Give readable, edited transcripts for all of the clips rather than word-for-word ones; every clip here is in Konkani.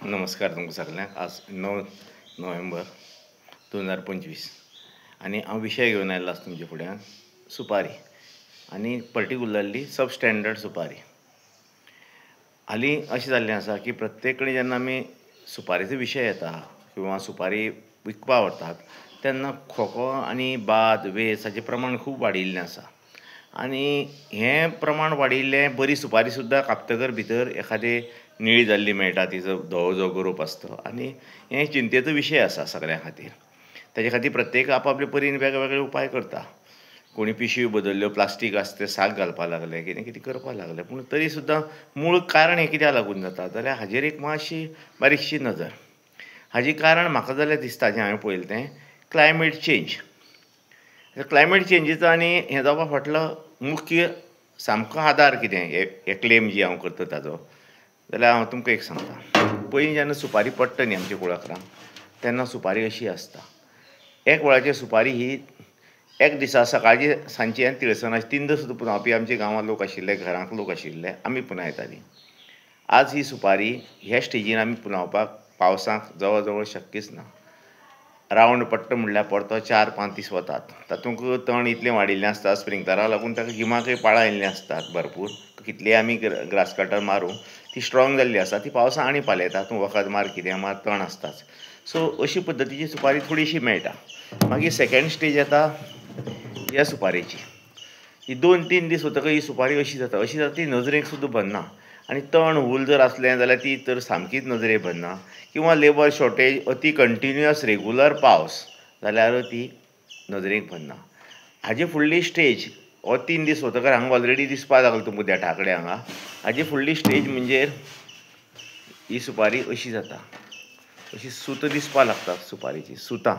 नमस्कार तुमकां सगळ्यांक. आज 9 नोव्हेंबर 2025 आनी हांव विशय घेवन आयिल्लो आसा तुमचे फुड्यान सुपारी आनी पर्टिक्युलरली सब स्टँडर्ड सुपारी. हालीं अशें जाल्लें आसा की प्रत्येक कडेन जेन्ना आमी सुपारेचो विशय येता किंवा सुपारी विकपा व्हरतात तेन्ना खोको आनी बाद वेस हाचें प्रमाण खूब वाडिल्लें आसा. आनी हें प्रमाण वाडिल्लें बरी सुपारी सुद्दां कापतकर भितर एखादी निळी जाल्ली मेळटा, तिचो धवो जो गरोवप आसता आनी हें चिंतेचो विशय आसा सगळ्यां खातीर. तेजे खातीर प्रत्येक आपआपले परीन वेगवेगळे उपाय करता. कोणी पिशवी बदल्ल्यो, प्लास्टीक आसा तें साक घालपाक लागले, कितें कितें करपाक लागले. पूण तरी सुद्दां मूळ कारण हें कित्याक लागून जाता जाल्यार हाजेर एक मातशी बारीकशी नजर. हाजें कारण म्हाका जाल्यार दिसता जें हांवें पळयलें तें क्लायमेट चेंज. क्लायमेट चेंजीचो आनी हें जावपा फाटलो मुख्य सामको आदार कितें हे क्लेम जी हांव करता ताजो, जाल्यार हांव तुमकां एक सांगता. पयलीं जेन्ना सुपारी पडटा न्ही आमच्या कुळागरांत तेन्ना सुपारी अशी आसता. एक वळाचेर सुपारी ही एक दिसा सकाळची सांजची आनी तिळसनाची 3 दीस सुद्दां पुंजावपी आमच्या गांवांत लोक आशिल्ले, घरांत लोक आशिल्ले, आमी पुंजयतालीं. आज ही सुपारी ह्या स्टेजीर आमी पुंजावपाक पावसांत जवळ जवळ शक्यच ना. रावंड पडटा म्हणल्यार परतो 4-5 दीस वतात. तातूंत तण इतलें वाडिल्लें आसता, स्प्रिंकलराक लागून ताका गिमाकय पाळां आयिल्लीं आसतात भरपूर. कितलेंय आमी ग्रास कटर मारूं ती स्ट्रॉंग जाल्ली आसा, ती पावसान आनी पालयता. तूं वखद मार कितें मार तण आसताच. सो अशी पद्दतीची सुपारी थोडीशी मेळटा. मागीर सेकेंड स्टेज येता ह्या सुपारेची. ही 2-3 दीस वतकच ही सुपारी अशी जाता ती नजरेक सुद्दां भरना. आनी तण हूल जर आसलें जाल्यार ती तर सामकीच नजरेक भरना. किंवा लेबर शॉर्टेज, अती कंटिन्युअस रेगुलर पावस जाल्यार ती नजरेक भरना. हाजे फुडली स्टेज हो 3 दीस वतकच हांगा ऑलरेडी दिसपाक लागलो तुमकां देठा कडेन हांगा. हाजी फुडली स्टेज म्हणजे ही सुपारी अशी जाता, अशी सूत दिसपाक लागता सुपारेची. सुतां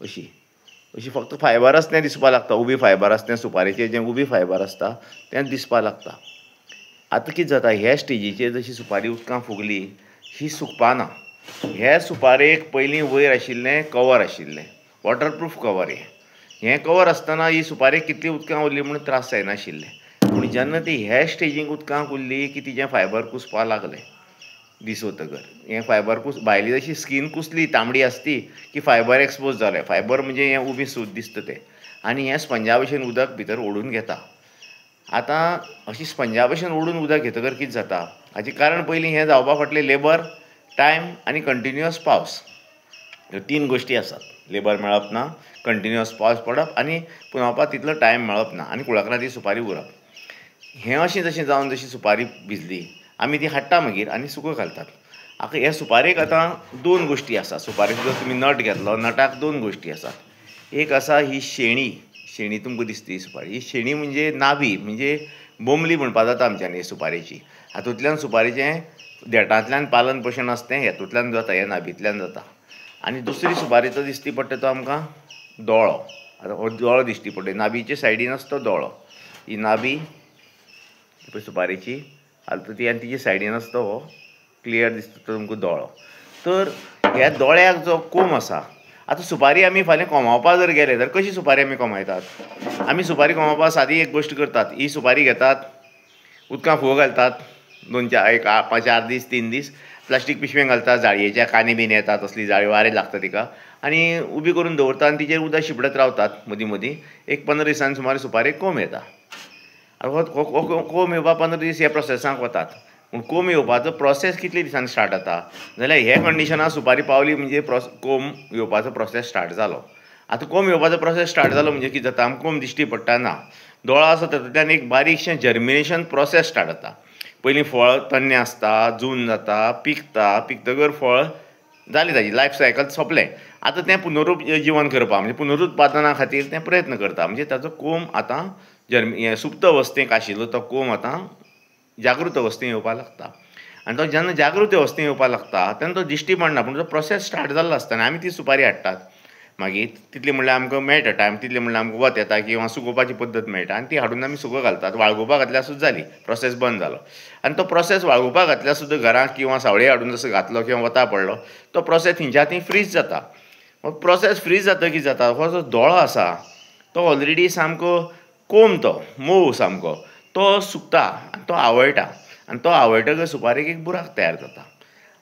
अशी फक्त फायबर आसा तें दिसपाक लागता. उबी फायबर आसा तें सुपारेचें जें उबी फायबर आसता तें दिसपाक लागता. आतां कितें जाता, ह्या स्टेजीचेर जशी सुपारी उदकांत फुगली ही सुकपाना. हे सुपारेक पयलीं वयर आशिल्लें कवर आशिल्लें, वॉटरप्रूफ कवर. हें कवर आसतना ही सुपारेक कितली उदकांत उरली म्हूण त्रास जायनाशिल्ले. पूण जेन्ना ती ह्या स्टेजीक उदकांत उरली की तिचें फायबर कुसपाक लागलें दीस वतकर. हें फायबर भायली जशी स्कीन कुसली तांबडी आसती की फायबर एक्सपोज जालें. फायबर म्हणजे हें उबी सूत दिसता तें. आनी हें स्पंजा भशेन उदक भितर ओडून घेता. आतां अशी स्पंजा भशेन ओडून उदक घेतकर कितें जाता, हाचें कारण पयलीं हें जावपा फाटलें लेबर, टायम आनी कंटिन्युअस पावस. ह्यो 3 गोश्टी आसात. लेबर मेळप ना, कंटिन्युअस पावस पडप आनी पुंजावपाक तितलो टायम मेळप ना आनी कुळागरांत ती सुपारी उरप. हें अशें जशें जावन जशी सुपारी भिजली आमी ती हाडटा मागीर आनी सुकत घालतात. ह्या सुपारेक आतां 2 गोश्टी आसा. सुपारेक जर तुमी नट घेतलो, नटाक 2 गोश्टी आसात. एक आसा ही शेणी तुमकां दिसता ही सुपारी. ही शेणी म्हणजे नाभी, म्हणजे बोमली म्हणपाक जाता आमच्यांनी हे सुपारेची. हातूंतल्यान सुपारेचें देठांतल्यान पालन पोशण आसता तें हेतूंतल्यान जाता, ह्या नाभींतल्यान जाता. आनी दुसरी सुपारेचो दिश्टी पडटा तो आमकां दोळो. आतां हो दोळो दिश्टी पडटा. नाभीचे सायडीन आसा तो दोळो. ही नाभी पळय सुपारेची, ती आनी तिचे सायडीन आसा तो हो क्लियर दिसता तो तुमकां दोळो. तर ह्या दोळ्याक जो कोम आसा, आतां सुपारी आमी फाल्यां कोमावपाक जर गेले जाल्यार कशी सुपारी आमी कोमायतात? आमी सुपारी कोमावपाक सादी एक गोश्ट करतात. ही सुपारी घेतात, उदकांत फोव घालतात, 4 दीस 3 दीस प्लास्टीक पिशवेन घालतात, जाळयेच्या कांदे बीन येतात तसली जाळी, वारें लागता तिका, आनी उबी करून दवरतात आनी तिचेर उदक शिपडत रावतात मदीं मदीं. एक 15 दिसांनी सुमार सुपारेक कोंब येता. हो कोंब येवपाक 15 दीस ह्या प्रोसेसांक वतात. पूण कोंब येवपाचो प्रोसेस कितले दिसांनी स्टार्ट जाता जाल्यार हे कंडिशनाक सुपारी पावली म्हणजे कोंब येवपाचो प्रोसेस स्टार्ट जालो. आतां कोंब येवपाचो प्रोसेस स्टार्ट जालो म्हणजे कितें जाता, आमकां कोंब दिश्टी पडटा ना. दोळो आसा तातूंतल्यान एक बारीकशें जर्मिनेशन प्रोसेस स्टार्ट जाता. पयलीं फळ तन्नें आसता, जून जाता, पिकतकर फळ जालें, ताची लायफ सायकल सोंपलें. आतां तें पुनरुज्जीवन करपा म्हणजे पुनरुत्पादना खातीर तें प्रयत्न करता. म्हणजे ताचो कोंब आतां सुप्त अवस्थेक आशिल्लो तो कोंब आतां जागृत अवस्थेक येवपाक लागता. आनी तो जेन्ना जागृत अवस्थेक येवपाक लागता तेन्ना तो दिश्टी पडना, पूण तो प्रोसेस स्टार्ट जाल्लो आसता आनी आमी ती सुपारी हाडटात. मागीर तितलें म्हणल्यार आमकां मेळटा टायम, तितलें म्हणल्यार आमकां वत येता किंवा सुकोवपाची पद्दत मेळटा आनी ती हाडून आमी सुकत घालतात. वाळगुवपाक घातल्यार सुद्दां जाली, प्रोसेस बंद जालो. आनी तो प्रोसेस वाळगुवपाक घातल्यार सुद्दां घरांत किंवा सावळेक हाडून जसो घातलो किंवा वता पडलो तो प्रोसेस थंयच्या थंय फ्रीज जाता. प्रोसेस फ्रीज जाता कितें जाता, हो जो दोळो आसा तो ऑलरेडी सामको कोंब, तो मोव सामको, तो सुकता आनी तो आवळटा. आनी तो आवळटकच सुपारेक एक बुराक तयार जाता.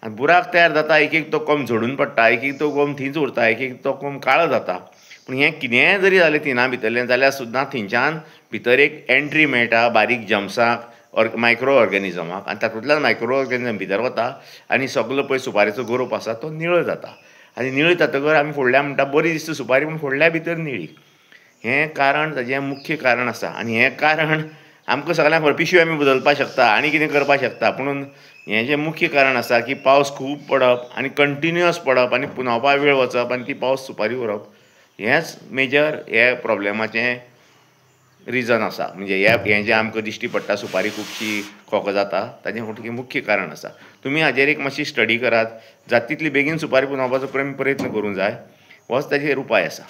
आनी बुराक तयार जाता, एक एक तो कोंब झडून पडटा, एक एक तो कोंब थींच उरता, एक एक तो कोंब काळो जाता. पूण हें कितेंय जरी जालें तिना भितरलें जाल्यार सुद्दां थंयच्यान भितर एक एंट्री मेळटा बारीक जम्साक मायक्रो ऑर्गेनिजमाक, आनी तातूंतल्यान मायक्रो ऑर्गेनिजम भितर वता आनी सगलो पळय सुपारेचो गरोवप आसा तो निळो जाता. आनी निळो जातकर आमी फोडल्या म्हणटा बरी दिसता सुपारी, पूण फोडल्या भितर निळी. हें कारण ताजें मुख्य कारण आसा. आनी हें कारण आमकां सगळ्यांक पिशवी आमी बदलपाक शकता, आनी कितें करपाक शकता, पूण हें जें मुख्य कारण आसा की पावस खूब पडप आनी कंटिन्युअस पडप आनी पुंजोवपाक वेळ वचप आनी ती पावस सुपारी उरप, हेंच मेजर हे प्रॉब्लेमाचें रिजन आसा. म्हणजे हें जें आमकां दिश्टी पडटा सुपारी खुबशी खोको जाता ताजें मुख्य कारण आसा. तुमी हाजेर एक मातशी स्टडी करात, जाता तितली बेगीन सुपारी पुंजोवपाचो प्रयत्न करूंक जाय, होच ताजेर उपाय आसा.